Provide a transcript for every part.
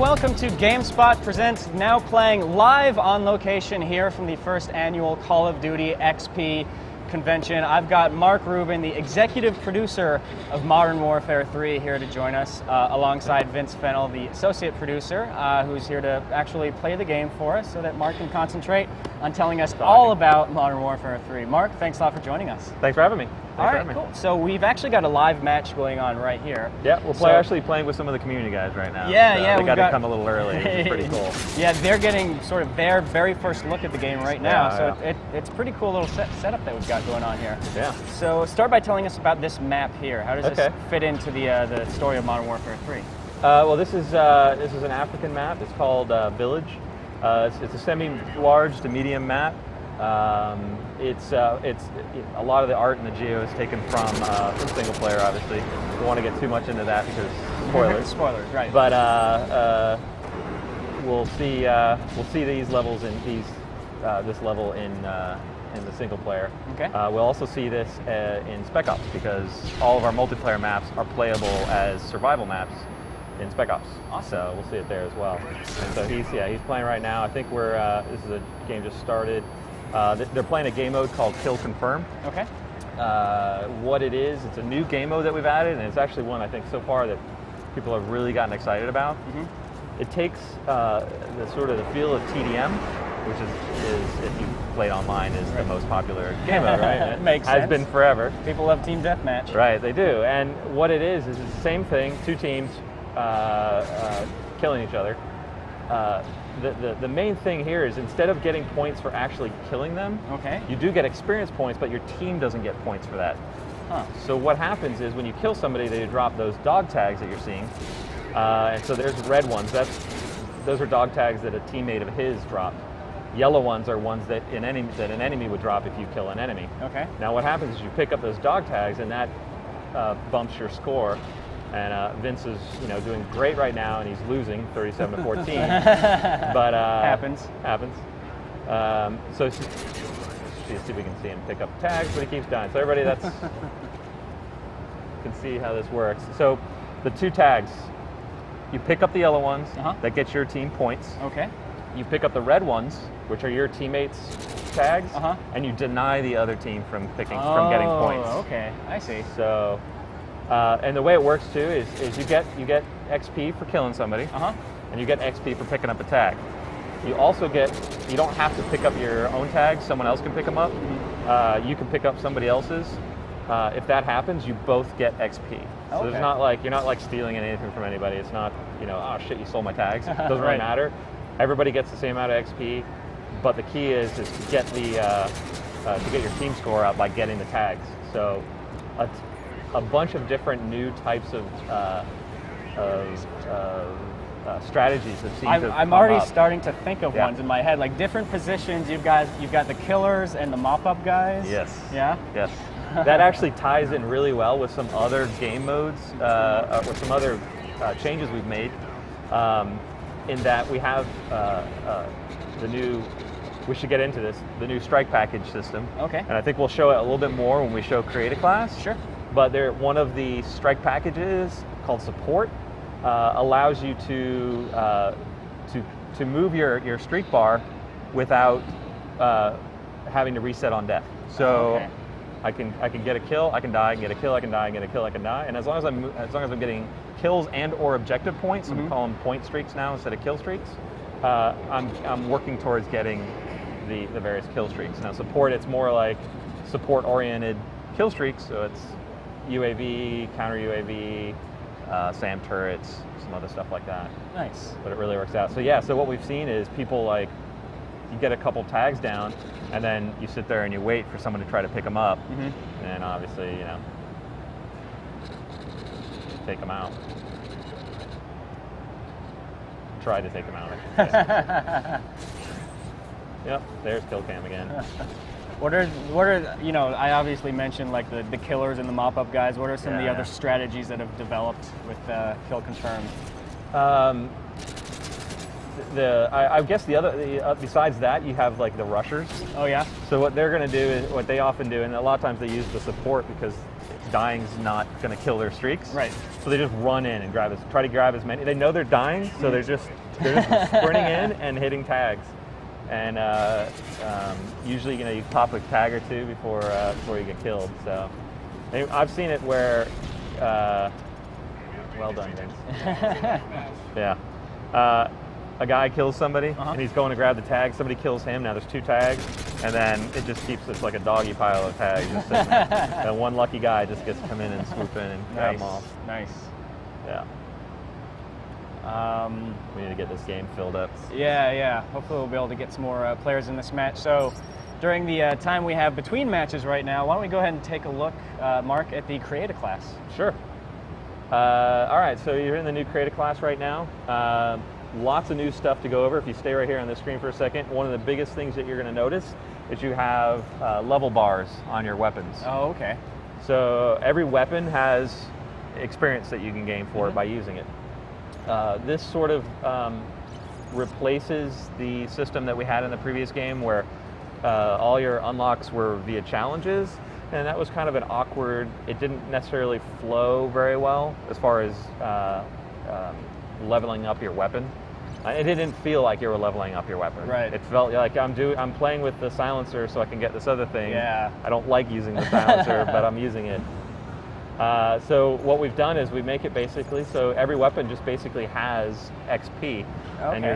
welcome to GameSpot Presents, now playing live on location here from the first annual Call of Duty XP convention. I've got Mark Rubin, the executive producer of Modern Warfare 3, here to join us, alongside Vince Fennell, the associate producer, who's here to actually play the game for us so that Mark can concentrate on telling us all about Modern Warfare 3. Mark, thanks a lot for joining us. Thanks for having me. All right, cool. So we've actually got a live match going on right here. Yeah, we're actually playing with some of the community guys right now. Yeah, so yeah. They got to come a little early, which is pretty cool. Yeah, they're getting sort of their very first look at the game right now. It's a pretty cool little setup that we've got going on here. Yeah. So start by telling us about this map here. How does this fit into the story of Modern Warfare 3? Well, this is an African map. It's called Village. It's a semi-large to medium map. It's a lot of the art and the geo is taken from single player. Obviously, don't want to get too much into that because spoilers. Spoilers, right? But we'll see these levels in this level in the single player. Okay. We'll also see this in Spec Ops because all of our multiplayer maps are playable as survival maps in Spec Ops. Awesome. So we'll see it there as well. And so he's playing right now. I think this is a game just started. They're playing a game mode called Kill Confirm. Okay. What it is, it's a new game mode that we've added, and it's actually one I think so far that people have really gotten excited about. Mm-hmm. It takes the sort of the feel of TDM, which is if you played online, is the most popular game mode, right? It Makes sense. Has been forever. People love team deathmatch. Right, they do. And what it is it's the same thing, two teams killing each other. The main thing here is instead of getting points for actually killing them, you do get experience points, but your team doesn't get points for that. Huh. So what happens is when you kill somebody, they drop those dog tags that you're seeing. And so there's red ones. Those are dog tags that a teammate of his dropped. Yellow ones are ones that an enemy would drop if you kill an enemy. Okay. Now what happens is you pick up those dog tags, and that bumps your score. And Vince is, doing great right now, and he's losing 37-14. But happens. So see if we can see him pick up tags, but he keeps dying. So everybody can see how this works. So the two tags, you pick up the yellow ones, that gets your team points. Okay. You pick up the red ones, which are your teammates' tags, and you deny the other team from getting points. Oh, okay, I see. So. And the way it works too is you get XP for killing somebody, and you get XP for picking up a tag. You don't have to pick up your own tags. Someone else can pick them up. You can pick up somebody else's. If that happens, you both get XP. So there's you're not like stealing anything from anybody. It's not oh shit, you stole my tags. It doesn't really matter. Everybody gets the same amount of XP, but the key is to get to get your team score up by getting the tags. So. A bunch of different new types of strategies that seem to I'm already starting to think of ones in my head, like different positions. You've got the killers and the mop-up guys. Yes. Yeah. Yes. That actually ties in really well with some other game modes, with some other changes we've made. In that we have the new. We should get into this. The new strike package system. Okay. And I think we'll show it a little bit more when we show Create a Class. Sure. But one of the strike packages called Support allows you to move your streak bar without having to reset on death. So I can get a kill, I can die, I can get a kill, I can die, I can get a kill, I can die, and as long as I'm getting kills and or objective points, I'm calling them point streaks now instead of kill streaks. I'm working towards getting the various kill streaks. Now Support, it's more like support oriented kill streaks, so it's UAV, counter UAV, SAM turrets, some other stuff like that. Nice. But it really works out. So so what we've seen is people you get a couple tags down, and then you sit there and you wait for someone to try to pick them up, and obviously, take them out. Try to take them out. Yep, there's kill cam again. What are I obviously mentioned like the killers and the mop-up guys. What are some of the other strategies that have developed with Kill Confirm? I guess besides that, you have like the rushers. Oh yeah. So what they're going to do is what they often do, and a lot of times they use the support because dying's not going to kill their streaks. Right. So they just run in and try to grab as many. They know they're dying, so they're just sprinting in and hitting tags. And usually, you pop a tag or two before you get killed. So I've seen it where, well done, Vince. Yeah. A guy kills somebody, and he's going to grab the tag. Somebody kills him. Now there's 2 tags, and then it just keeps, it's like a doggy pile of tags. Just sitting there. And one lucky guy just gets to come in and swoop in and grab them all. Nice. Yeah. We need to get this game filled up. Yeah. Hopefully we'll be able to get some more players in this match. So during the time we have between matches right now, why don't we go ahead and take a look, Mark, at the Create a Class? Sure. All right, so you're in the new Create a Class right now. Lots of new stuff to go over. If you stay right here on the screen for a second, one of the biggest things that you're going to notice is you have level bars on your weapons. Oh, okay. So every weapon has experience that you can gain for it by using it. This sort of replaces the system that we had in the previous game where all your unlocks were via challenges, and that was kind of an awkward, it didn't necessarily flow very well as far as leveling up your weapon. It didn't feel like you were leveling up your weapon. Right. It felt like I'm playing with the silencer so I can get this other thing. Yeah. I don't like using the silencer, but I'm using it. So what we've done is we make it basically so every weapon just basically has XP, and you're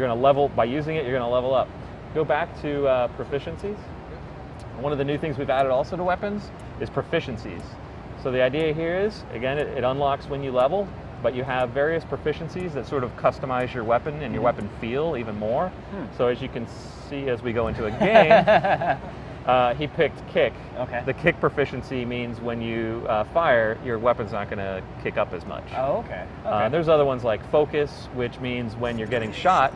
gonna level by using it. You're gonna level up. Go back to proficiencies. One of the new things we've added also to weapons is proficiencies. So the idea here is, again, it unlocks when you level, but you have various proficiencies that sort of customize your weapon and your weapon feel even more. So as you can see as we go into a game, he picked kick. Okay. The kick proficiency means when you fire, your weapon's not going to kick up as much. Oh, okay. There's other ones like focus, which means when you're getting shot,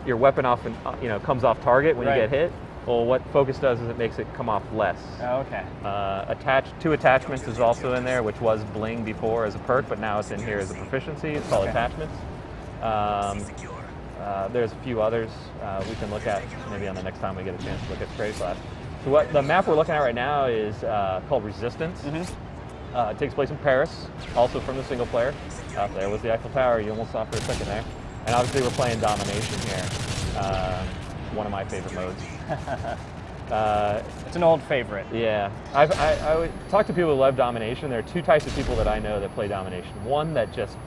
your weapon often comes off target when you get hit. Well, what focus does is it makes it come off less. Oh, okay. Two attachments is also in there, which was bling before as a perk, but now it's in here as a proficiency. It's called attachments. There's a few others we can look at maybe on the next time we get a chance to look at Create Class. So what the map we're looking at right now is called Resistance. It takes place in Paris, also from the single player. There was the Eiffel Tower you almost saw for a second there. And obviously we're playing Domination here. One of my favorite modes. It's an old favorite. Yeah. I would talk to people who love Domination. There are 2 types of people that I know that play Domination. One that just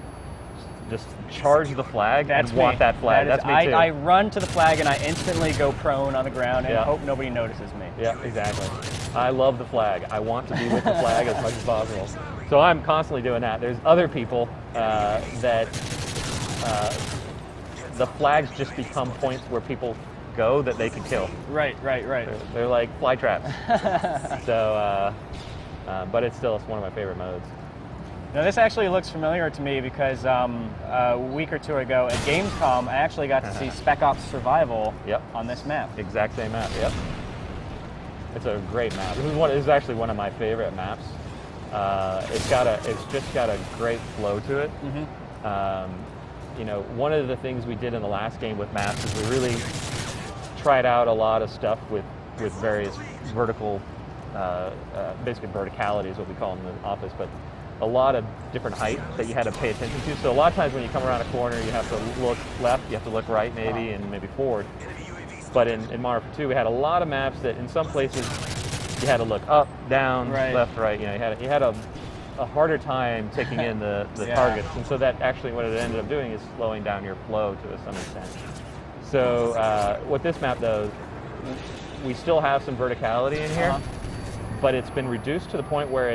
charge the flag and want that flag. That's me too. I run to the flag and I instantly go prone on the ground and hope nobody notices me. Yeah, exactly. I love the flag. I want to be with the flag as much as possible. So I'm constantly doing that. There's other people that the flags just become points where people go that they can kill. Right. They're like fly traps. So, but it's still one of my favorite modes. Now this actually looks familiar to me because a week or 2 ago at Gamescom, I actually got to see Spec Ops Survival on this map. Exact same map. Yep. It's a great map. This is actually one of my favorite maps. It's just got a great flow to it. One of the things we did in the last game with maps is we really tried out a lot of stuff with various vertical, basically verticality is what we call them in the office, but a lot of different height that you had to pay attention to. So a lot of times when you come around a corner, you have to look left, you have to look right maybe, and maybe forward. But in Modern Warfare 2, we had a lot of maps that in some places you had to look up, down, left, right. You had a harder time taking in the targets, and so that actually what it ended up doing is slowing down your flow to some extent. So what this map does, we still have some verticality in here, but it's been reduced to the point where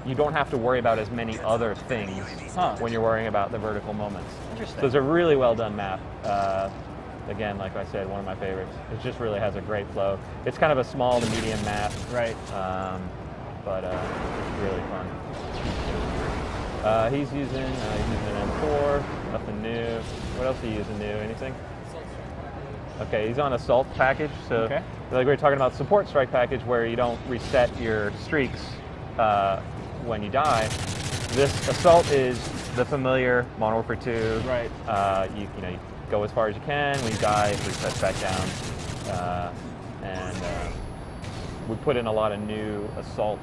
you don't have to worry about as many other things when you're worrying about the vertical moments. Interesting. So it's a really well done map. Again, like I said, one of my favorites. It just really has a great flow. It's kind of a small to medium map, right? But it's really fun. He's using an M4, nothing new. What else are you using new? Anything? Okay, he's on Assault package. So like we were talking about support strike package where you don't reset your streaks when you die. This Assault is the familiar Modern Warfare 2. Right. You go as far as you can. When you die, it resets back down. we put in a lot of new assault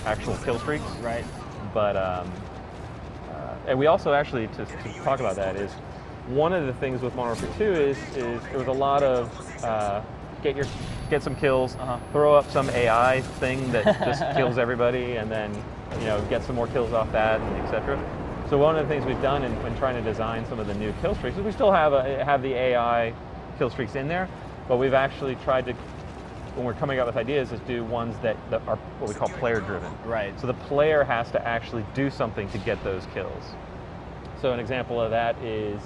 actual kill streaks. Right. But and we also actually to talk about that is one of the things with Modern Warfare 2 is there was a lot of get some kills, throw up some AI thing that just kills everybody, and then get some more kills off that, and etc. So one of the things we've done in trying to design some of the new kill streaks is we still have the AI kill streaks in there, but we've actually tried to, when we're coming up with ideas, is do ones that are what we call player driven. Right. So the player has to actually do something to get those kills. So an example of that is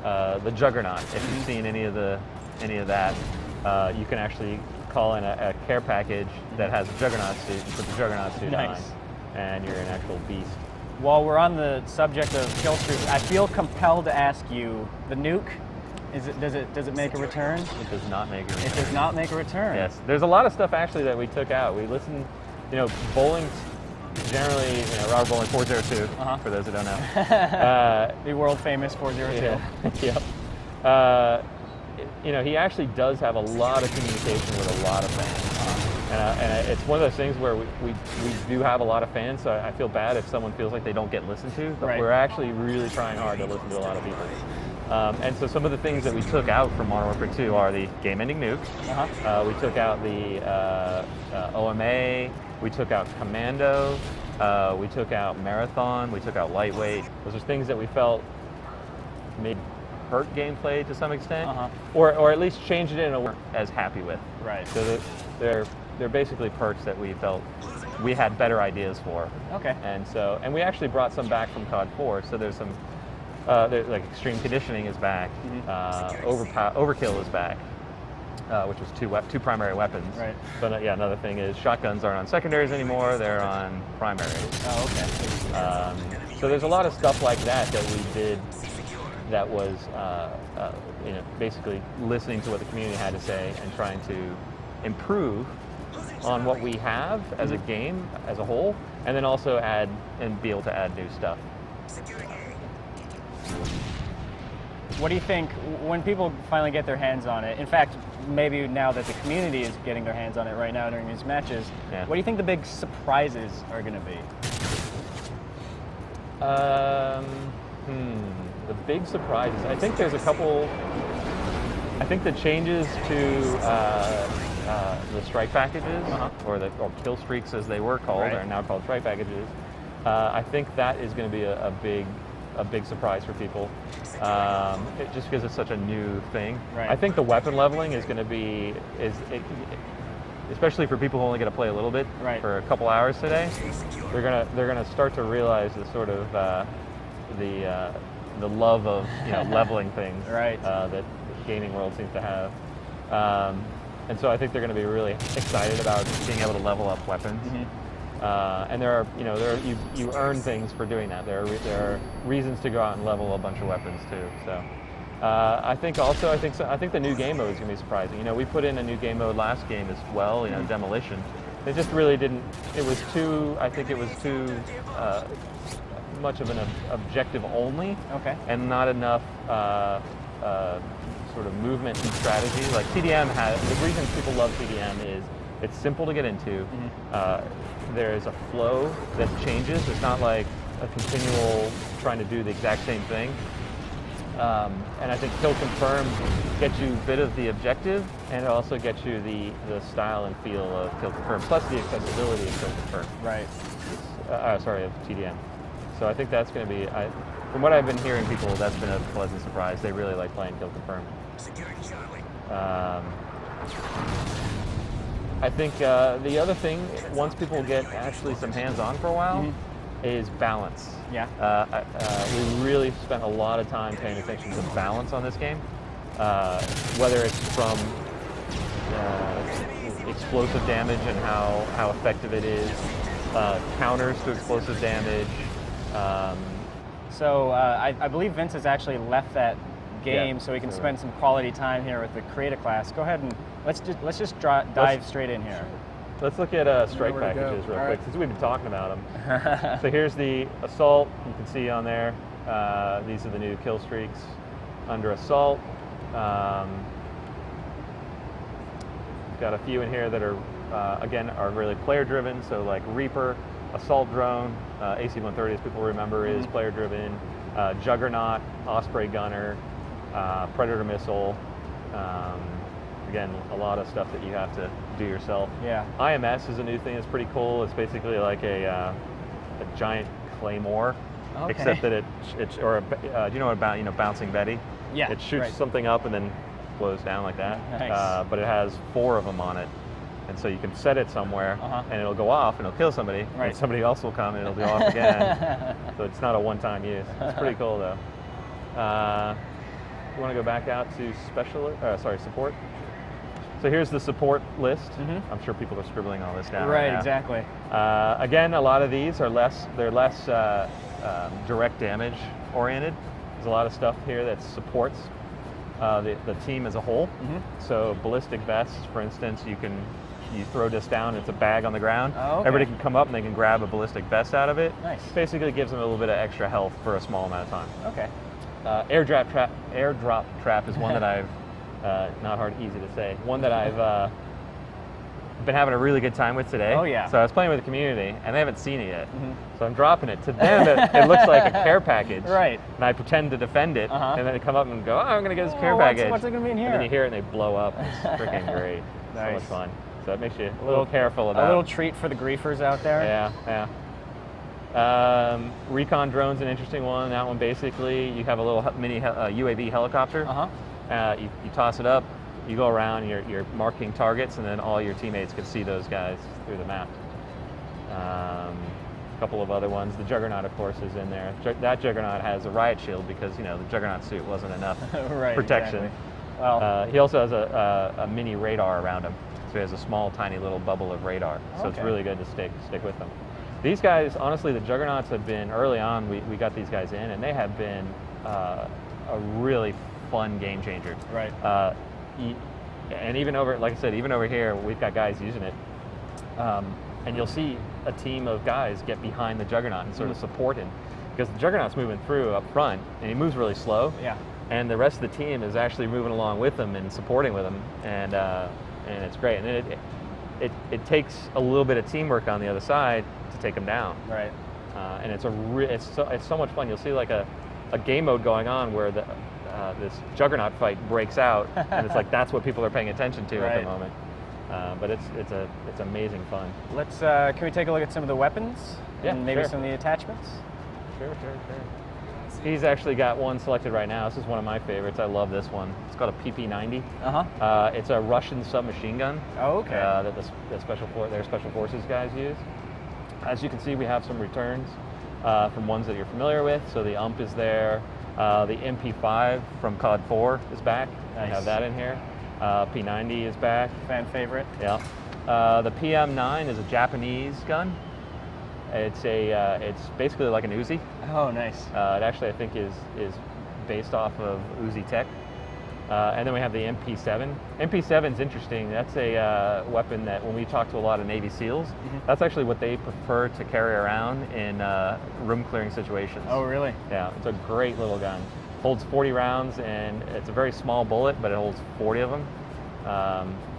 the Juggernaut. If you've seen any of that, you can actually call in a care package that has a Juggernaut suit and put the Juggernaut suit on, and you're an actual beast. While we're on the subject of kill streaks, I feel compelled to ask you, the nuke, does it make a return? It does not make a return. It does not make a return. Yes, there's a lot of stuff actually that we took out. We listened, bowling generally, Robert Bowling 402, for those who don't know. The world famous 402. Yeah. Yep. He actually does have a lot of communication with a lot of fans. And it's one of those things where we do have a lot of fans, so I feel bad if someone feels like they don't get listened to, but we're actually really trying hard to listen to a lot of people. And so some of the things that we took out from Modern Warfare 2 are the game-ending nukes. We took out the OMA, we took out Commando, we took out Marathon, we took out Lightweight. Those are things that we felt made hurt gameplay to some extent, or at least changed it in a way we weren't as happy with. Right. So they're basically perks that we felt we had better ideas for. Okay. And we actually brought some back from COD 4. So there's some there's like extreme conditioning is back, overkill is back, which was two primary weapons. Right. So another thing is shotguns aren't on secondaries anymore; they're on primaries. Oh, okay. So there's a lot of stuff like that we did. That was basically listening to what the community had to say and trying to improve on what we have as a game as a whole, and then also add and be able to add new stuff. What do you think when people finally get their hands on it? In fact, maybe now that the community is getting their hands on it right now during these matches, what do you think the big surprises are going to be? The big surprises. I think there's a couple. I think the changes to the strike packages, or kill streaks as they were called, are now called strike packages. I think that is going to be a big surprise for people, just because it's such a new thing. Right. I think the weapon leveling is going to be especially for people who only get to play a little bit for a couple hours today. They're gonna start to realize the sort of the love of leveling things that the gaming world seems to have, and so I think they're going to be really excited about being able to level up weapons. And you earn things for doing that. There are reasons to go out and level a bunch of weapons too. So I think the new game mode is going to be surprising. We put in a new game mode last game as well. Demolition. It just really didn't. It was too much of an objective only, and not enough sort of movement and strategy. Like TDM the reason people love TDM is it's simple to get into. There's a flow that changes. It's not like a continual trying to do the exact same thing. And I think Kill Confirm gets you a bit of the objective, and it also gets you the style and feel of Kill Confirm, plus the accessibility of Kill Confirm. Right. Of TDM. So I think that's going to be, from what I've been hearing people, that's been a pleasant surprise. They really like playing Kill Confirm. I think the other thing, once people get actually some hands-on for a while, is balance. We really spent a lot of time paying attention to balance on this game, whether it's from explosive damage and how effective it is, counters to explosive damage. So I believe Vince has actually left that game, so we can spend some quality time here with the Creator class. Go ahead and let's just dive straight in here. Let's look at strike packages real quick, since we've been talking about them. So here's the Assault. You can see on there, these are the new kill streaks under Assault. got a few in here that are, again, are really player-driven. So like Reaper, Assault Drone, AC-130, as people remember, is player-driven. Juggernaut, Osprey Gunner, Predator Missile. Again, a lot of stuff that you have to do yourself. Yeah. IMS is a new thing that's pretty cool. It's basically like a giant claymore, except that it's or do you know about Bouncing Betty? Yeah. It shoots something up and then blows down like that. Nice. But it has 4 of them on it, and so you can set it somewhere, and it'll go off and it'll kill somebody, and somebody else will come and it'll go off again. So it's not a one-time use. It's pretty cool though. You want to go back out to support? So here's the support list. I'm sure people are scribbling all this down. Right, now. exactly. Again, a lot of these are less direct damage oriented. There's a lot of stuff here that supports the team as a whole. So ballistic vests, for instance, you throw this down, it's a bag on the ground. Everybody can come up and they can grab a ballistic vest out of it. Nice. Basically gives them a little bit of extra health for a small amount of time. Okay. Airdrop trap is one that I've easy to say. One that I've been having a really good time with today. Oh yeah. So I was playing with the community and they haven't seen it yet. So I'm dropping it. To them, it looks like a care package. Right. And I pretend to defend it, and then they come up and go, "Oh, I'm gonna get this care package." What's it gonna be in here? And then you hear it and they blow up. It's freaking great. Nice. So much fun. So it makes you a little careful about. A little treat for the griefers out there. Yeah, yeah. Recon drone's an interesting one. That one basically, you have a little mini UAV helicopter. You toss it up, you go around, you're marking targets, and then all your teammates can see those guys through the map. A couple of other ones. The Juggernaut, of course, is in there. That Juggernaut has a riot shield because the Juggernaut suit wasn't enough protection. Exactly. Well, he also has a mini radar around him, so he has a small, tiny little bubble of radar. So it's really good to stick with them. These guys, honestly, the Juggernauts have been early on. We got these guys in, and they have been a really fun game changer. Right. And even like I said, even over here, we've got guys using it. And you'll see a team of guys get behind the Juggernaut and sort of support him, because the Juggernaut's moving through up front, and he moves really slow. Yeah. And the rest of the team is actually moving along with him and supporting with him, and it's great. And it takes a little bit of teamwork on the other side to take him down. Right. And it's so much fun. You'll see like a game mode going on where this Juggernaut fight breaks out, and it's like that's what people are paying attention to at the moment. But it's amazing fun. Let's can we take a look at some of the weapons? Yeah, and maybe sure. some of the attachments? Sure. He's actually got one selected right now. This is one of my favorites. I love this one. It's called a PP-90. It's a Russian submachine gun. Oh, okay. That their special forces guys use. As you can see, we have some returns from ones that you're familiar with. So the UMP is there. The MP5 from COD 4 is back. Nice. I have that in here. P90 is back. Fan favorite. Yeah. The PM9 is a Japanese gun. It's basically like an Uzi. Oh, nice. It actually, I think, is based off of Uzi tech. And then we have the MP7. MP7 is interesting. That's a weapon that when we talk to a lot of Navy SEALs, that's actually what they prefer to carry around in room clearing situations. Oh, really? Yeah, it's a great little gun. Holds 40 rounds, and it's a very small bullet, but it holds 40 of them.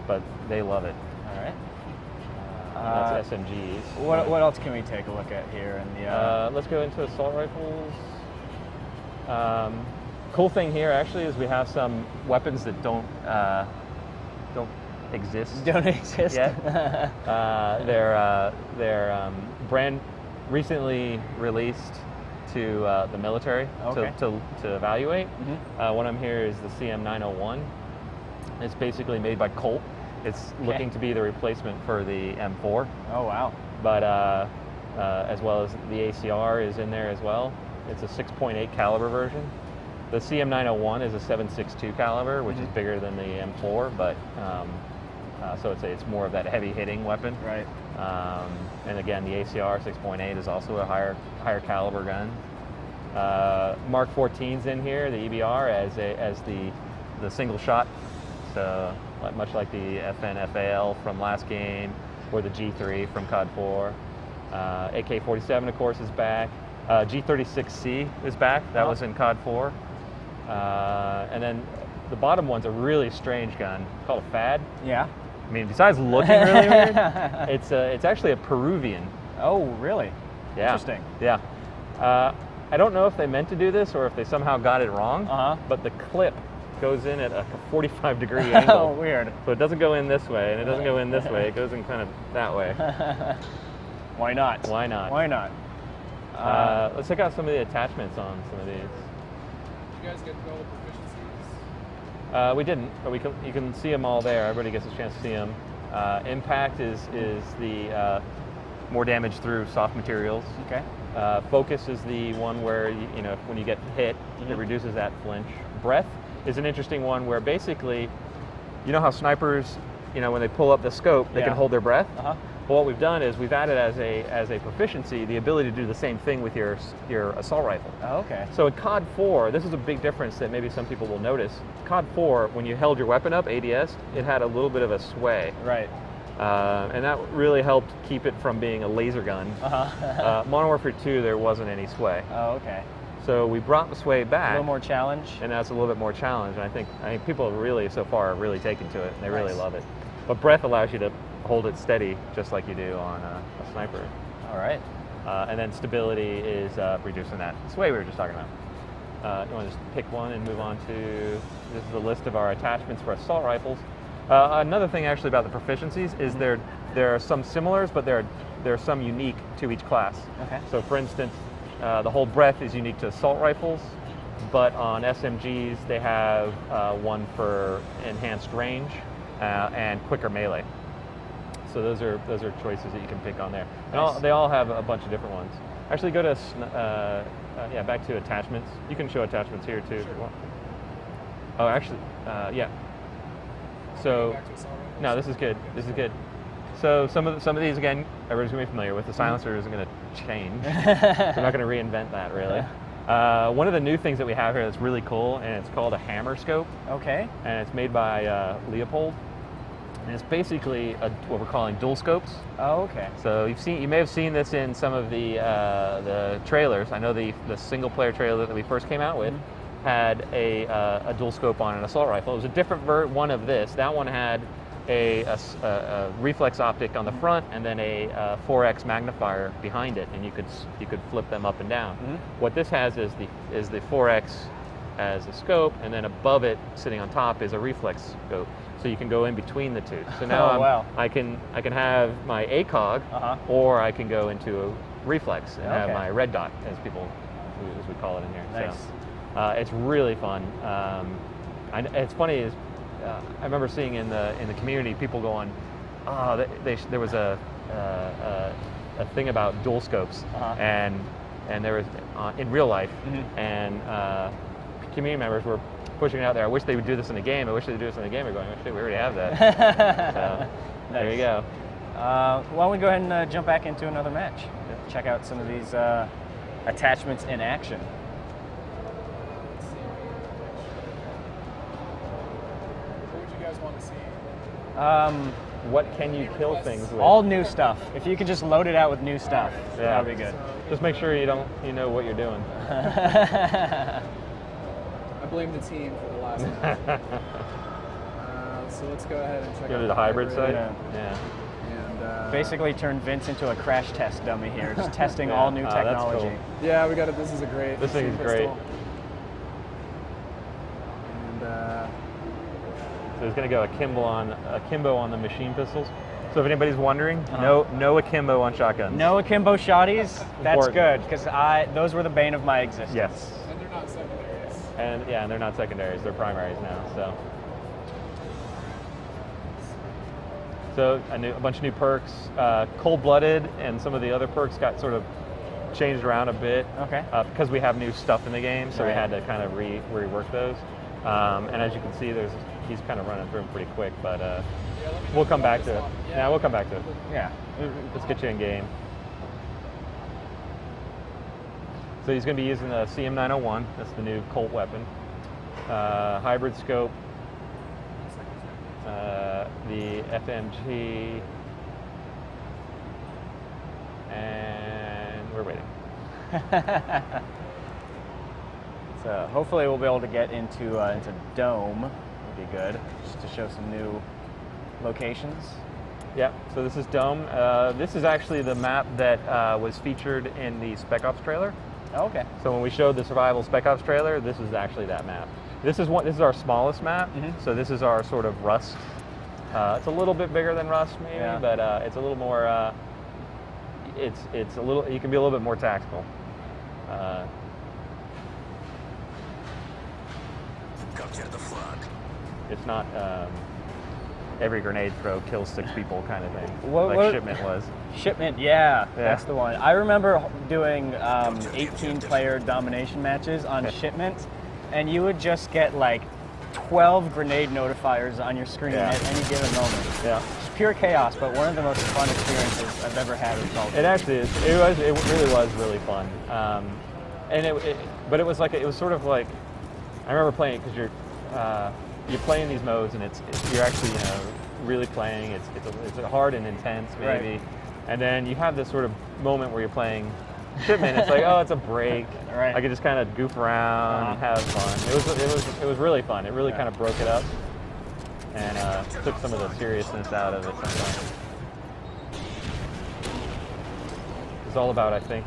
But they love it. All right. That's SMGs. What else can we take a look at here? In the let's go into assault rifles. Cool thing here actually is we have some weapons that don't exist. Don't exist yet. They're brand recently released to the military to evaluate. One of them here is the CM901. It's basically made by Colt. It's looking to be the replacement for the M4. Oh wow! But as well as the ACR is in there as well. It's a 6.8 caliber version. The CM901 is a 7.62 caliber, which is bigger than the M4, but so it's more of that heavy hitting weapon. Right. And again, the ACR 6.8 is also a higher caliber gun. Mark 14's in here, the EBR as the single shot. So much like the FN-FAL from last game, or the G3 from COD 4. AK-47, of course, is back. G36C is back. That was in COD 4. And then the bottom one's a really strange gun called a FAD. Yeah. I mean, besides looking really weird, it's actually a Peruvian. Oh, really? Yeah. Interesting. Yeah. I don't know if they meant to do this or if they somehow got it wrong, but the clip goes in at a 45-degree angle. Oh, weird. So it doesn't go in this way, and it doesn't go in this way. It goes in kind of that way. Why not? Why not? Why not? Let's check out some of the attachments on some of these. Did you guys get all the proficiencies? We didn't, but you can see them all there. Everybody gets a chance to see them. Impact is the more damage through soft materials. Okay. Focus is the one where when you get hit, it reduces that flinch. Breath is an interesting one where basically, you know how snipers, when they pull up the scope, they can hold their breath. Well, what we've done is we've added as a proficiency the ability to do the same thing with your assault rifle. Oh, okay. So in COD 4, this is a big difference that maybe some people will notice. COD 4, when you held your weapon up, ADS, it had a little bit of a sway. Right. And that really helped keep it from being a laser gun. Modern Warfare 2, there wasn't any sway. Oh, okay. So we brought the sway back. A little more challenge. And now it's a little bit more challenge. And I think people really, so far, are really taken to it. And they really love it. But breath allows you to hold it steady, just like you do on a sniper. All right. And then stability is reducing that sway we were just talking about. You want to just pick one and move on to, this is a list of our attachments for assault rifles. Another thing actually about the proficiencies is there are some similars, but there are some unique to each class. Okay. So for instance, the whole breath is unique to assault rifles, but on SMGs they have one for enhanced range and quicker melee. So those are choices that you can pick on there. And they all have a bunch of different ones. Actually, go to back to attachments. You can show attachments here too if you want. Oh, actually, yeah. So, no, this is good. This is good. So some of these again, everybody's gonna be familiar with. The silencer isn't gonna change. We're not gonna reinvent that really. One of the new things that we have here that's really cool, and it's called a hammer scope. Okay. And it's made by Leopold. And it's basically what we're calling dual scopes. Oh, okay. So you may have seen this in some of the trailers. I know the single player trailer that we first came out with had a dual scope on an assault rifle. It was a different one of this. That one had a reflex optic on the front and then a 4x magnifier behind it, and you could flip them up and down. What this has is the 4x as a scope, and then above it, sitting on top, is a reflex scope. So you can go in between the two. So now I can have my ACOG, or I can go into a reflex and have my red dot, as we call it in here. Nice. So, it's really fun. It's funny is I remember seeing in the community people going, oh, there was a thing about dual scopes, and there was in real life, and community members were pushing it out there. I wish they would do this in the game. I wish they would do this in the game. We're going, actually, we already have that. So, there you go. Why don't we go ahead and jump back into another match? Check out some of these attachments in action. What would you guys want to see? What can you kill things with? All new stuff. If you could just load it out with new stuff, that would be good. Just make sure you know what you're doing. I blame the team for the last one. So let's go ahead and check Go out to the hybrid side? Yeah. And basically turn Vince into a crash test dummy here, just testing all new technology. That's cool. yeah, we got it. This is a great. This thing is great. And so there's going to go akimbo on the machine pistols. So if anybody's wondering, no akimbo on shotguns. No akimbo shotties. That's Important. good, because those were the bane of my existence. Yes. and they're not secondaries. And they're not secondaries; they're primaries now. So a bunch of new perks. Cold-blooded and some of the other perks got sort of changed around a bit. Okay. Because we have new stuff in the game, so we had to kind of rework those. And as you can see, he's kind of running through them pretty quick, but we'll come back to it. Yeah, we'll come back to it. Yeah. Let's get you in game. So he's going to be using the CM901. That's the new Colt weapon. Hybrid scope. The FMG. And we're waiting. So hopefully we'll be able to get into Dome. Would be good, just to show some new locations. Yeah, so this is Dome. This is actually the map that was featured in the Spec Ops trailer. Oh, okay. So when we showed the Survival Spec Ops trailer, this is actually that map. This is our smallest map, so this is our sort of Rust. It's a little bit bigger than Rust maybe, Yeah. but it's a little more, it's a little, you can be a little bit more tactical. Capture the flag. It's not every grenade throw kills 6 people kind of thing, What- like what- Shipment was. Shipment, yeah, Yeah. that's the one. I remember doing 18-player domination matches on Shipment, and you would just get like 12 grenade notifiers on your screen Yeah. at any given moment. Yeah. It's pure chaos, but one of the most fun experiences I've ever had with Call of It Duty. actually is. It really was really fun. And but it was sort of like, I remember playing it because you're playing these modes and you're actually really playing. It's hard and intense maybe, Right. and then you have this sort of moment where you're playing Shipment. It's like, oh, it's a break. Right. I could just kind of goof around and have fun. It was really fun. It really kind of broke it up and took some of the seriousness out of it sometimes. It's all about, I think,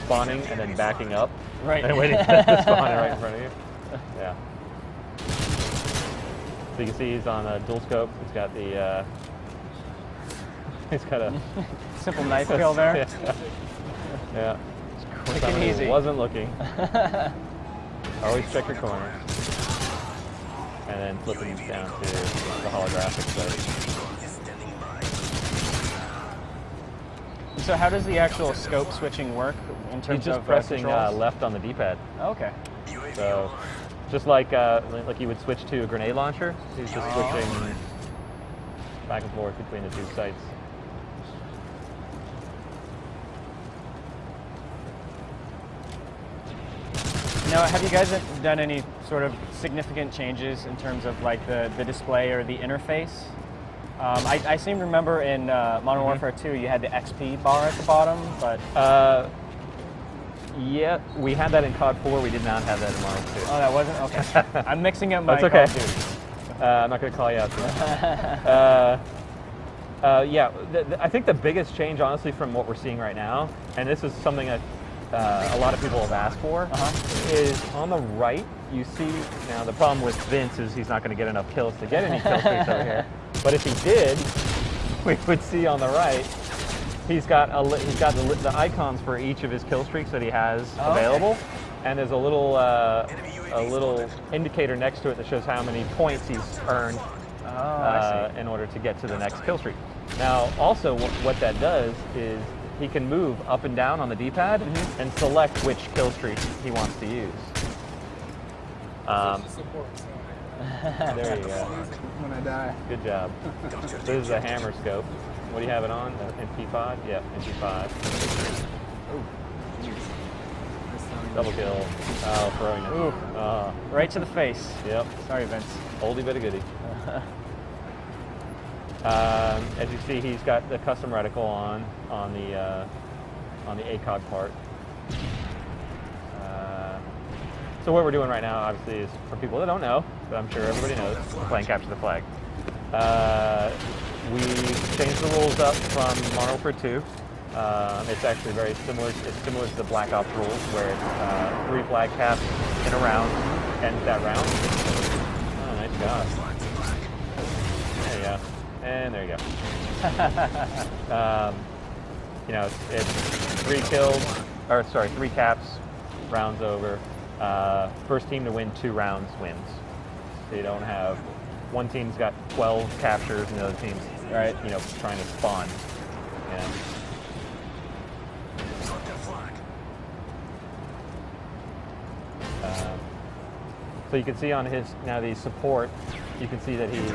spawning and then backing up. Right. And waiting for them to spawn right in front of you. Yeah. So you can see he's on a dual scope. He's got the, he's got a Simple knife kill there. Yeah. Yeah. Quick and Somebody easy. wasn't looking. Always check your corner. And then flipping down to the holographic side. So how does the actual scope switching work in terms He's just of pressing controls? left on the D-pad. Okay. So, just like you would switch to a grenade launcher, he's just switching back and forth between the 2 sights. Now, have you guys done any sort of significant changes in terms of like the display or the interface? I seem to remember in Modern Warfare 2 you had the XP bar at the bottom, but Yeah, we had that in COD 4. We did not have that in Modern Warfare 2. oh, that wasn't okay. I'm mixing up my That's Call okay. of Duty. I'm not going to call you out for that. Yeah, I think the biggest change, honestly, from what we're seeing right now, and this is something that a lot of people have asked for, is on the right, you see, now the problem with Vince is he's not going to get enough kills to get any kill streaks over here. But if he did, we would see on the right, he's got the icons for each of his kill streaks that he has available, and there's a little indicator next to it that shows how many points he's earned in order to get to the next kill streak. Now, also, what that does is he can move up and down on the D-pad and select which kill streak he wants to use. Support, so There you go. when I die. Good job. So this is a hammer scope. What do you have it on? MP5? Yeah, MP5. Double kill. Oh, throwing it. Ooh. Right to the face. Yep. Sorry, Vince. Oldie but a goodie. As you see, he's got the custom reticle on the ACOG part. So what we're doing right now, obviously, is for people that don't know, but I'm sure everybody knows, we're playing Capture the Flag. We changed the rules up from Modern Warfare 2. It's actually very similar. It's similar to the Black Ops rules, where it's 3 flag caps in a round, ends that round. Oh, nice job. There you go. And there you go. You know, it's 3 caps, rounds over. First team to win 2 rounds wins. So you don't have one team's got 12 captures and the other team's trying to spawn. Yeah. So you can see on the support, you can see that he's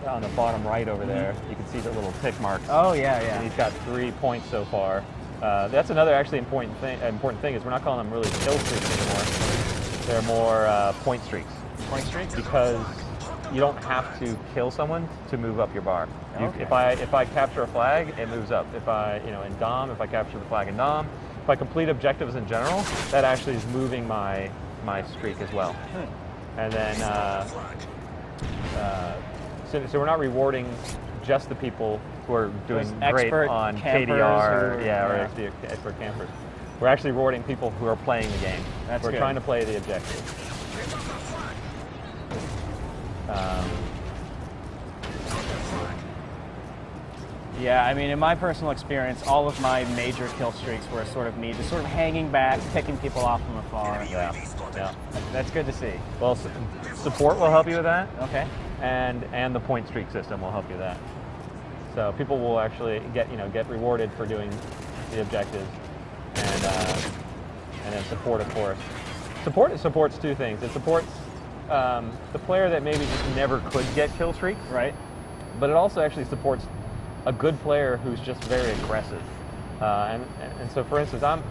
on the bottom right over there. You can see the little tick marks. Oh yeah, yeah. And he's got 3 points so far. That's another actually important thing is we're not calling them really kill streaks anymore. They're more point streaks. Point streaks? Because you don't have to kill someone to move up your bar. Okay. If I capture a flag, it moves up. If I in Dom, if I capture the flag in Dom, if I complete objectives in general, that actually is moving my streak as well. And then So we're not rewarding just the people who are doing Those great expert on campers KDR, or expert campers. We're actually rewarding people who are playing the game. That's we're good. trying to play the objective. Yeah, I mean, in my personal experience, all of my major kill streaks were sort of me just sort of hanging back, picking people off from afar. Yeah. That's good to see. Well, support will help you with that, Okay. and the point streak system will help you with that. So people will actually get rewarded for doing the objectives, and then support, of course. Support supports two things. It supports the player that maybe just never could get kill streaks, Right. but it also actually supports a good player who's just very aggressive. And so, for instance, I'm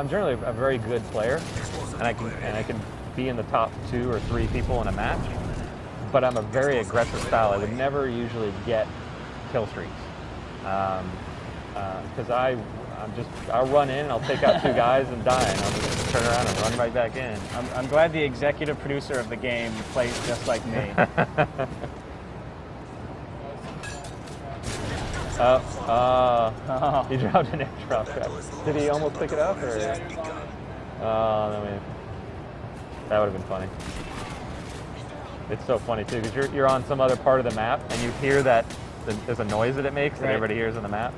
generally a very good player, and I can be in the top 2 or 3 people in a match, but I'm a very aggressive style. I would never usually get kill streaks because I'll run in and I'll take out 2 guys and die, and I'll just turn around and run right back in. I'm glad the executive producer of the game plays just like me. He dropped an airdrop trap. Did he almost pick it up, or? I mean, that would have been funny. It's so funny too, because you're on some other part of the map, and you hear that there's a noise that it makes that Right. everybody hears on the map,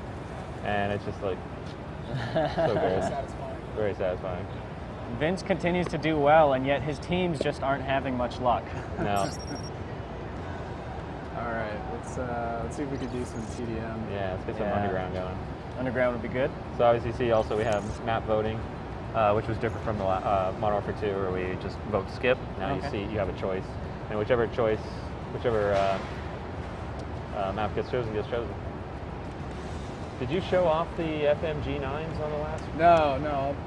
and it's just like so good, Satisfying. very satisfying. Vince continues to do well, and yet his teams just aren't having much luck. No, All right, let's see if we could do some TDM. yeah, let's get some Yeah. underground going. Underground would be good. So obviously, you see also we have map voting, which was different from the Modern Warfare 2, where we just vote skip. Now Okay. you see you have a choice, and whichever map gets chosen gets chosen. Did you show off the FMG9s on the last? No,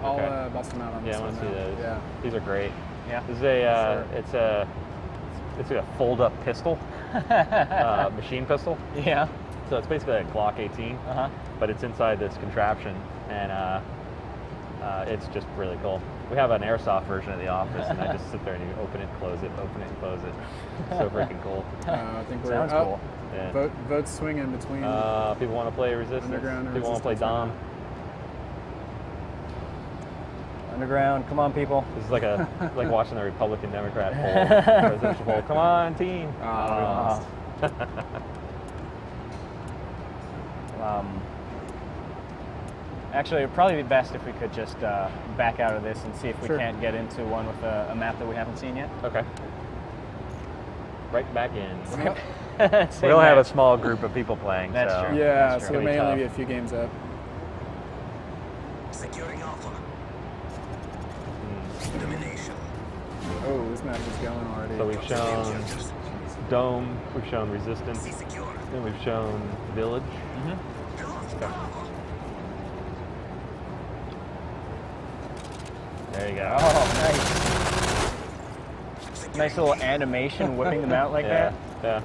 I'll Okay. bust them out on Yeah, this I want one to see now. those. Yeah. These are great. Yeah. This is a Sure. it's a fold-up pistol, machine pistol. Yeah. So it's basically a Glock 18, Uh-huh. but it's inside this contraption, and it's just really cool. We have an airsoft version of the office, and I just sit there and you open it, close it, open it, and close it. So freaking cool. I think we're Sounds cool. Yeah. Vote swinging between. People want to play Resistance. Underground or People want to play Resistance Dom. right Underground, come on, people. This is like watching the Republican Democrat poll, presidential poll. Come on, team. we lost. Actually, it would probably be best if we could just back out of this and see if we Sure. can't get into one with a map that we haven't seen yet. Okay. Right back in. Same We only have a match. small group of people playing. That's so true. Yeah, That's so true. there may Gonna be only be a tough. few games up. Securing Alpha. Domination. Oh, this match is going already. So we've shown Dome, we've shown Resistance, C secure. and we've shown Village. There you go. Oh, nice. Nice little animation whipping them out like yeah, that. yeah.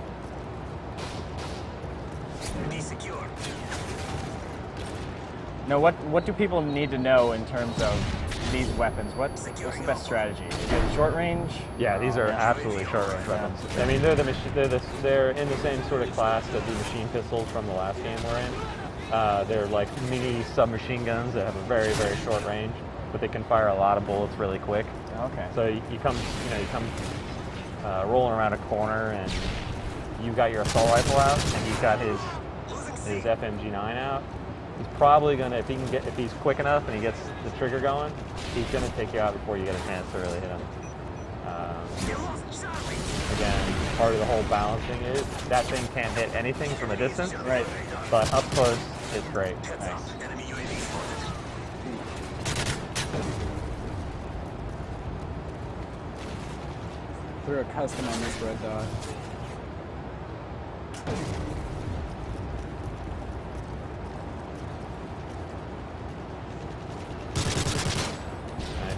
B secure. Now, what do people need to know in terms of these weapons? What's the best strategy? Is it short range? Yeah, these are absolutely short-range weapons. I mean, they're in the same sort of class that the machine pistols from the last game were in. They're like mini submachine guns that have a very, very short range, but they can fire a lot of bullets really quick. Okay. So you come rolling around a corner, and you've got your assault rifle out, and he's got his FMG9 out. He's probably gonna, if he's quick enough and he gets the trigger going, he's gonna take you out before you get a chance to really hit him. Again, part of the whole balancing is that thing can't hit anything from a distance, Right. but up close, it's great. Nice. Enemy UAV spotted. Threw a custom on this red dot. Nice.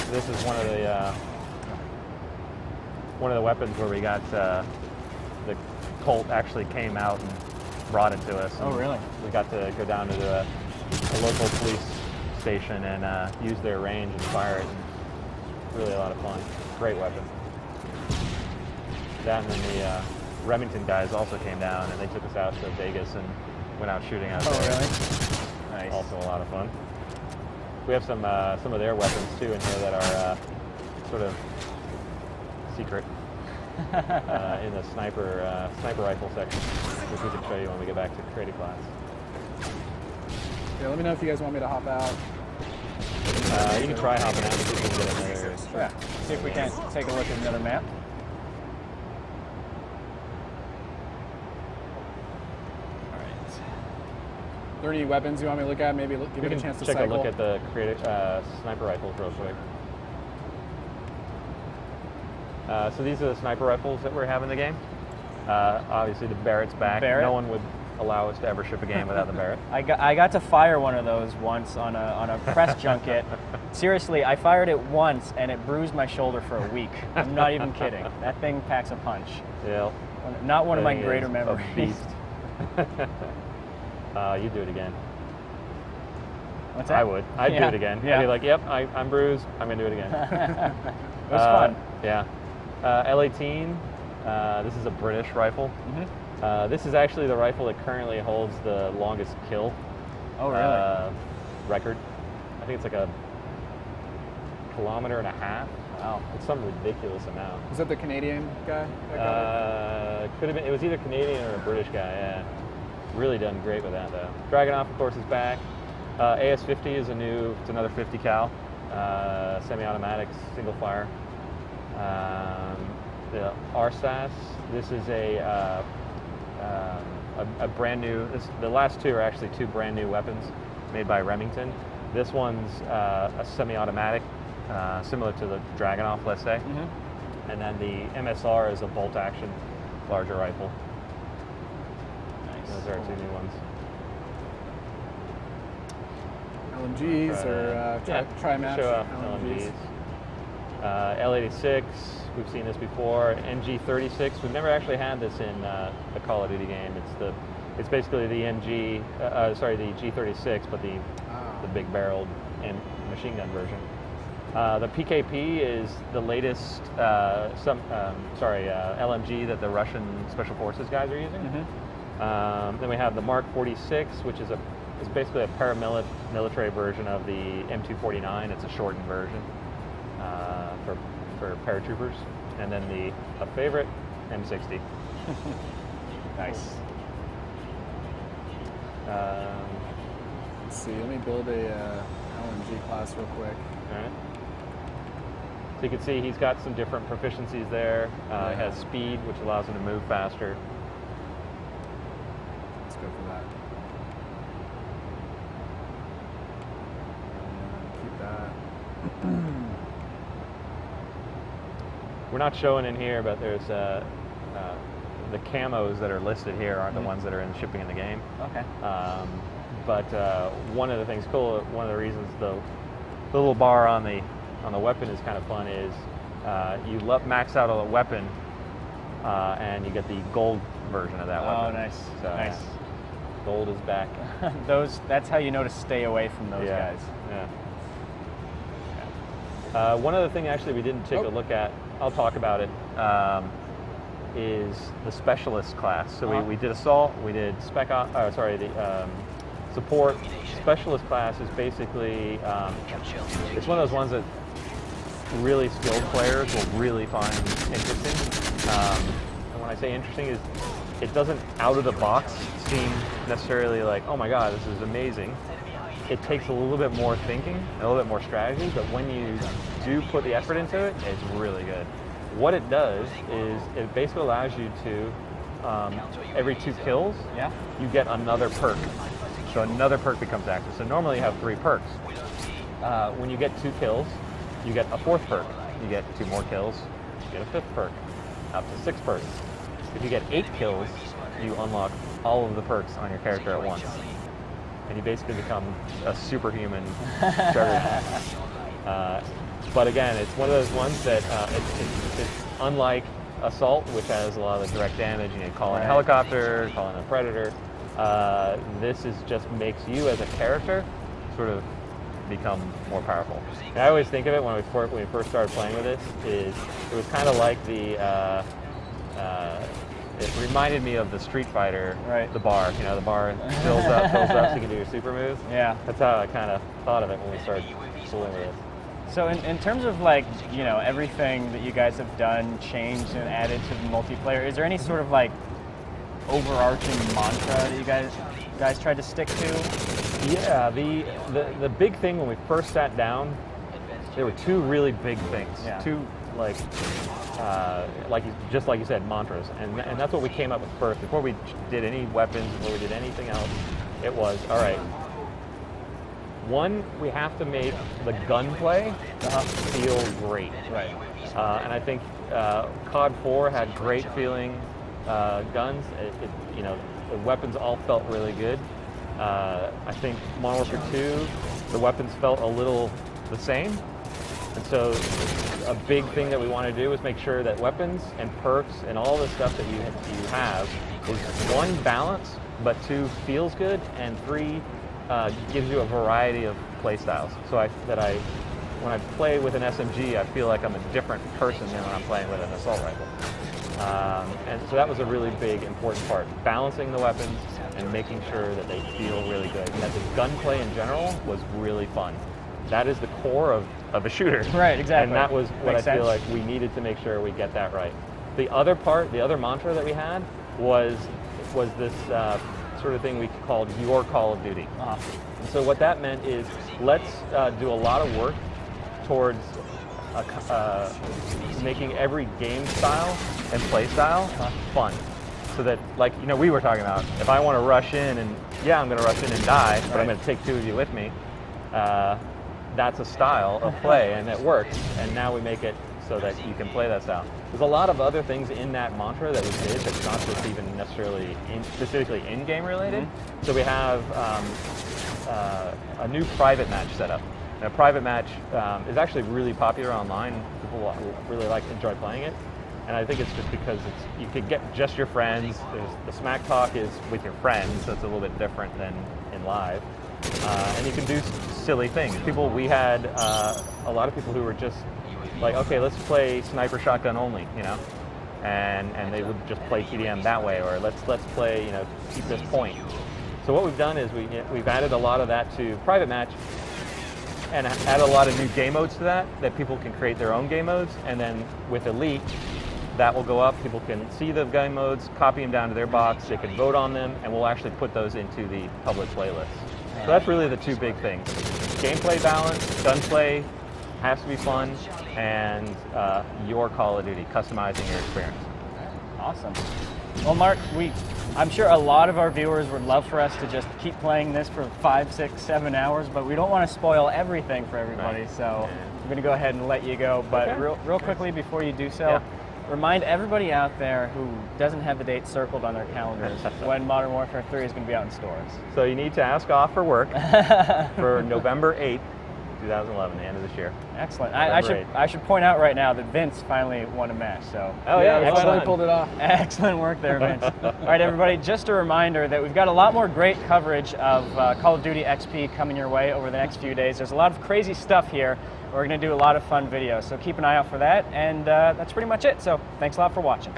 This is one of the weapons where we got the Colt actually came out and brought it to us. Oh, and really? We got to go down to a local police station and use their range and fire it. And really a lot of fun. Great weapon. That and then the Remington guys also came down and they took us out to Vegas and went out shooting out there. Really? Nice. Also a lot of fun. We have some of their weapons too in here that are sort of secret in the sniper rifle section, which we can show you when we get back to creative class. Yeah, let me know if you guys want me to hop out. You can try hopping out and see if we can get another. Yeah. See if we can't take a look at another map. All right. Are there any weapons you want me to look at? Maybe give it a chance to check cycle. a look at the creative sniper rifles real quick. So these are the sniper rifles that we're having in the game. Obviously the Barrett's back. Barrett? No one would allow us to ever ship a game without the Barrett. I got to fire one of those once on a press junket. Seriously, I fired it once and it bruised my shoulder for a week. I'm not even kidding. That thing packs a punch. Yeah. Not one of my Thing greater is memories. A beast. You do it again. What's that? I would. I'd do Yeah. it again. Yeah. I'd be like, yep, I'm bruised. I'm gonna do it again. It was fun. Yeah. L18. This is a British rifle. This is actually the rifle that currently holds the longest kill Oh, really? record. I think it's like a 1.5 kilometers. Wow. It's some ridiculous amount. Is that the Canadian guy? that got it? Could have been. It was either Canadian or a British guy. Yeah. Really done great with that though. Dragunov, of course, is back. AS-50 is it's another 50 cal, semi-automatic, single fire. The RSAS. This is a brand new. The last two are actually two brand new weapons made by Remington. This one's a semi-automatic, similar to the Dragunov, let's say. And then the MSR is a bolt-action, larger rifle. Nice. Those are our two new ones. LMGs or try match Show off LMGs. LMGs. L86, we've seen this before. NG36, we've never actually had this in a Call of Duty game. It's basically the the G36, but the big barreled and machine gun version. The PKP is the latest LMG that the Russian Special Forces guys are using. Then we have the Mark 46, which is basically a paramilitary version of the M249. It's a shortened version for paratroopers. And then a favorite, M60. Nice. Let's see. Let me build a LMG class real quick. All right. So you can see he's got some different proficiencies there. He has speed, which allows him to move faster. Let's go for that. Keep that. We're not showing in here, but there's the camos that are listed here aren't the ones that are in shipping in the game. Okay. But one of the things cool, one of the reasons the little bar on the weapon is kind of fun is you max out a weapon and you get the gold version of that weapon. Oh, nice. So, Nice. Gold is back. That's how you know to stay away from those guys. Yeah. One other thing actually we didn't take a look at, I'll talk about it, is the specialist class. So we did assault, we did support. Specialist class is basically, it's one of those ones that really skilled players will really find interesting. And when I say interesting, is it doesn't out of the box seem necessarily like, oh my god, this is amazing. It takes a little bit more thinking, a little bit more strategy, but when you do put the effort into it, it's really good. What it does is it basically allows you to, every 2 kills, you get another perk. So another perk becomes active. So normally you have 3 perks. When you get 2 kills, you get a 4th perk. You get 2 more kills, you get a 5th perk, up to 6 perks. If you get 8 kills, you unlock all of the perks on your character at once. And you basically become a superhuman juggernaut. But again, it's one of those ones that it's unlike Assault, which has a lot of the direct damage. You know, call in a helicopter, call in a predator. This just makes you as a character sort of become more powerful. And I always think of it when we first started playing with this, is it was kind of like the, it reminded me of the Street Fighter, Right. the bar. You know, the bar fills up so you can do your super moves. Yeah. That's how I kind of thought of it when we started fooling with it. So in terms of like, you know, everything that you guys have done, changed and added to the multiplayer, is there any sort of like overarching mantra that you guys tried to stick to? Yeah, the big thing when we first sat down, there were two really big things. Yeah. Two just like you said, mantras, and that's what we came up with first. Before we did any weapons, before we did anything else, it was, all right, one, we have to make the gunplay feel great. Right. And I think COD 4 had great feeling guns. You know, the weapons all felt really good. I think Modern Warfare 2, the weapons felt a little the same. And so a big thing that we want to do is make sure that weapons and perks and all the stuff that you have is, one, balance, but two, feels good, and three, gives you a variety of play styles. So when I play with an SMG, I feel like I'm a different person than when I'm playing with an assault rifle. And so that was a really big, important part. Balancing the weapons and making sure that they feel really good. And that the gunplay in general was really fun. That is the core of a shooter. Right, exactly. And that was what Makes I feel sense. like we needed to make sure we get that right. The other part, the other mantra that we had was this sort of thing we called your Call of Duty. And so what that meant is, let's do a lot of work towards making every game style and play style fun. So that, like, you know, we were talking about, if I want to rush in and, yeah, I'm going to rush in and die, but I'm going to take two of you with me, that's a style of play, and it works. And now we make it so that you can play that style. There's a lot of other things in that mantra that we did that's not just even necessarily specifically in-game related. So we have a new private match set up. And a private match is actually really popular online. People really enjoy playing it. And I think it's just because you could get just your friends. The smack talk is with your friends, so it's a little bit different than in live. And you can do silly things. We had a lot of people who were just like, okay, let's play sniper shotgun only, you know, and they would just play TDM that way, or let's play, you know, keep this point. So what we've done is we've added a lot of that to private match, and added a lot of new game modes to that people can create their own game modes, and then with Elite, that will go up. People can see the game modes, copy them down to their box, they can vote on them, and we'll actually put those into the public playlist. So that's really the two big things. Gameplay balance, gunplay has to be fun, and your Call of Duty, customizing your experience. Awesome. Well, Mark, I'm sure a lot of our viewers would love for us to just keep playing this for 5, 6, 7 hours, but we don't want to spoil everything for everybody, so I'm going to go ahead and let you go. But real quickly before you do so, remind everybody out there who doesn't have the date circled on their calendars when Modern Warfare 3 is going to be out in stores. So you need to ask off for work for November 8th, 2011, the end of this year. Excellent. I should point out right now that Vince finally won a match. So We finally pulled it off. Excellent work there, Vince. All right, everybody, just a reminder that we've got a lot more great coverage of Call of Duty XP coming your way over the next few days. There's a lot of crazy stuff here. We're going to do a lot of fun videos, so keep an eye out for that. And that's pretty much it. So thanks a lot for watching.